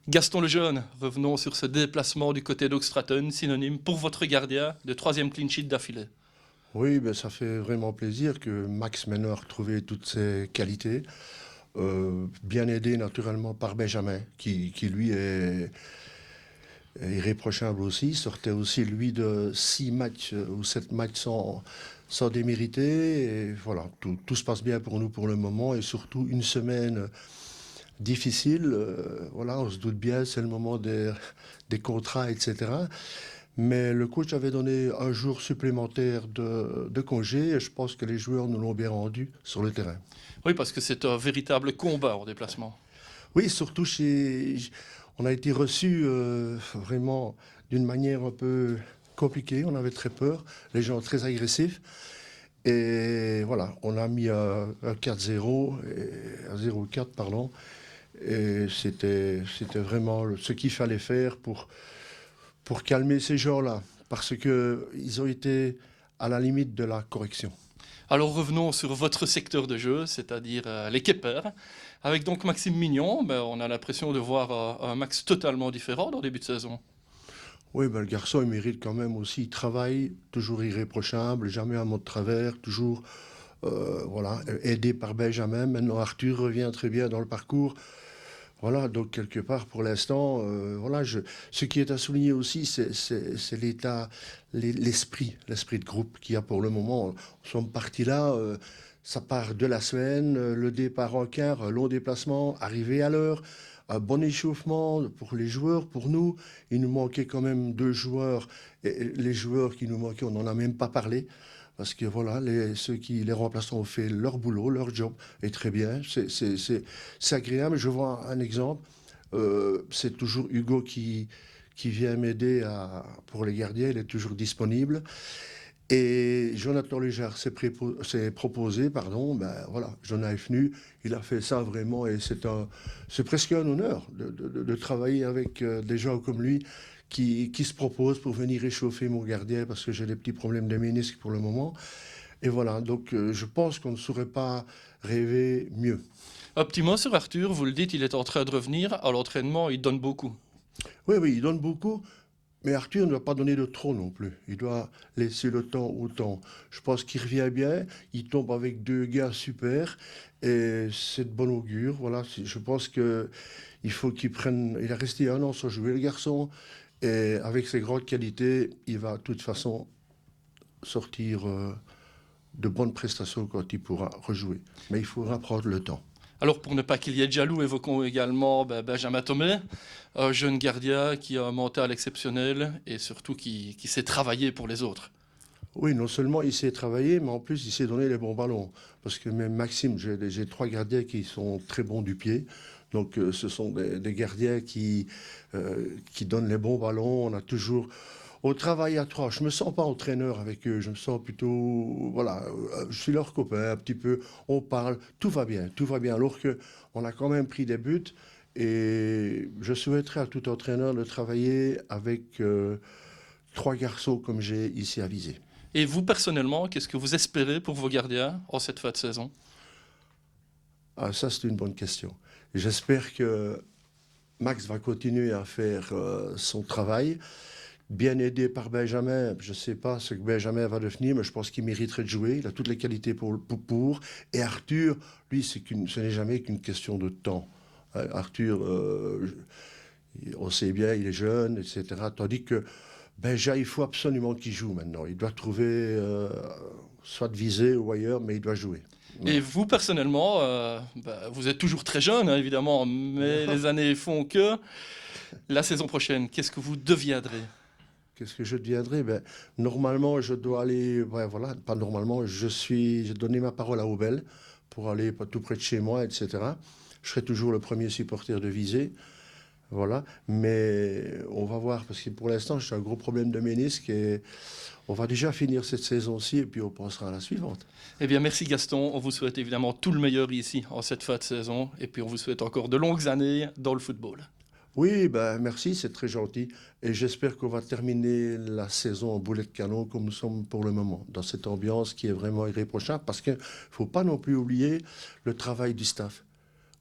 Gaston Lejeune, revenons sur ce déplacement du côté d'Oxstraton, synonyme pour votre gardien de troisième clean sheet d'affilée. Oui, ben, ça fait vraiment plaisir que Max maintenant a retrouvé toutes ses qualités. Bien aidé naturellement par Benjamin, qui lui est irréprochable aussi. Il sortait aussi lui de 6 matchs ou 7 matchs sans démériter. Et voilà, tout se passe bien pour nous pour le moment et surtout une semaine difficile. Voilà, on se doute bien, c'est le moment des contrats, etc. Mais le coach avait donné un jour supplémentaire de congé et je pense que les joueurs nous l'ont bien rendu sur le terrain. Oui, parce que c'est un véritable combat en déplacement. Oui, surtout on a été reçus vraiment d'une manière un peu compliquée. On avait très peur, les gens très agressifs. Et voilà, on a mis un 4-0, un 0-4, pardon. Et c'était vraiment ce qu'il fallait faire pour calmer ces gens-là. Parce qu'ils ont été à la limite de la correction. Alors revenons sur votre secteur de jeu, c'est-à-dire les keepers. Avec donc Maxime Mignon, on a l'impression de voir un Max totalement différent dans le début de saison. Oui, ben, le garçon, il mérite quand même aussi. Il travaille, toujours irréprochable, jamais un mot de travers, toujours voilà, aidé par Benjamin. Maintenant, Arthur revient très bien dans le parcours. Voilà, donc quelque part, pour l'instant, voilà, ce qui est à souligner aussi, c'est l'état, l'esprit de groupe qu'il y a pour le moment. Nous sommes partis là, ça part de la semaine, le départ en quart, un long déplacement, arrivé à l'heure, un bon échauffement pour les joueurs, pour nous. Il nous manquait quand même 2 joueurs, et les joueurs qui nous manquaient, on n'en a même pas parlé. Parce que voilà, les remplaçants ont fait leur boulot, leur job, et très bien. C'est agréable. Je vois un exemple. C'est toujours Hugo qui vient m'aider pour les gardiens. Il est toujours disponible. Et Jonathan Léjard s'est proposé, pardon. Ben voilà, Jonathan est venu. Il a fait ça vraiment, et c'est presque un honneur de travailler avec des gens comme lui qui se proposent pour venir réchauffer mon gardien parce que j'ai des petits problèmes de ménisque pour le moment. Et voilà, donc je pense qu'on ne saurait pas rêver mieux. Un petit mot sur Arthur, vous le dites, il est en train de revenir. À l'entraînement, il donne beaucoup. Oui, oui, il donne beaucoup, mais Arthur ne doit pas donner de trop non plus. Il doit laisser le temps au temps. Je pense qu'il revient bien, il tombe avec 2 gars super, et c'est de bon augure. Voilà, je pense que il faut qu'il prenne. Il a resté un an sans jouer, le garçon, et avec ses grandes qualités, il va de toute façon sortir de bonnes prestations quand il pourra rejouer. Mais il faudra prendre le temps. Alors pour ne pas qu'il y ait de jaloux, évoquons également Benjamin Thomé, un jeune gardien qui a un mental exceptionnel et surtout qui sait travailler pour les autres. Oui, non seulement il sait travailler, mais en plus il sait donner les bons ballons. Parce que même Maxime, j'ai 3 gardiens qui sont très bons du pied. Donc ce sont des gardiens qui donnent les bons ballons. On a toujours... Au travail à 3, je ne me sens pas entraîneur avec eux, je me sens plutôt... Voilà, je suis leur copain un petit peu, on parle, tout va bien, tout va bien. Alors qu'on a quand même pris des buts et je souhaiterais à tout entraîneur de travailler avec 3 garçons comme j'ai ici à Viser. Et vous personnellement, qu'est-ce que vous espérez pour vos gardiens en cette fin de saison? Ah, ça, c'est une bonne question. J'espère que Max va continuer à faire son travail, bien aidé par Benjamin. Je ne sais pas ce que Benjamin va devenir, mais je pense qu'il mériterait de jouer. Il a toutes les qualités pour. Et Arthur, lui, ce n'est jamais qu'une question de temps. Arthur, on sait bien, il est jeune, etc. Tandis que Benja, il faut absolument qu'il joue maintenant. Il doit trouver soit de viser ou ailleurs, mais il doit jouer. Et Voilà. vous personnellement, vous êtes toujours très jeune hein, évidemment, mais les années font que la saison prochaine, qu'est-ce que vous deviendrez? Qu'est-ce que je deviendrai? Ben, normalement, je dois aller. Ouais, voilà, pas normalement. J'ai donné ma parole à Aubel pour aller pas tout près de chez moi, etc. Je serai toujours le premier supporter de Visée. Voilà. Mais on va voir, parce que pour l'instant, j'ai un gros problème de ménisque et on va déjà finir cette saison-ci et puis on pensera à la suivante. Eh bien merci Gaston, on vous souhaite évidemment tout le meilleur ici en cette fin de saison et puis on vous souhaite encore de longues années dans le football. Oui, ben merci, c'est très gentil. Et j'espère qu'on va terminer la saison en boulet de canon comme nous sommes pour le moment, dans cette ambiance qui est vraiment irréprochable, parce qu'il ne faut pas non plus oublier le travail du staff.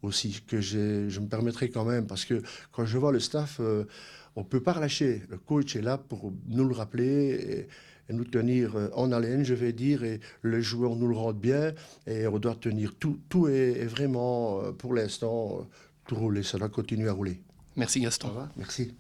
aussi que je me permettrai quand même, parce que quand je vois le staff, on ne peut pas relâcher. Le coach est là pour nous le rappeler et nous tenir en haleine, je vais dire, et le joueur nous le rend bien, et on doit tenir. Tout est vraiment, pour l'instant, tout rouler. Ça doit continuer à rouler. Merci Ça Gaston. va? Merci.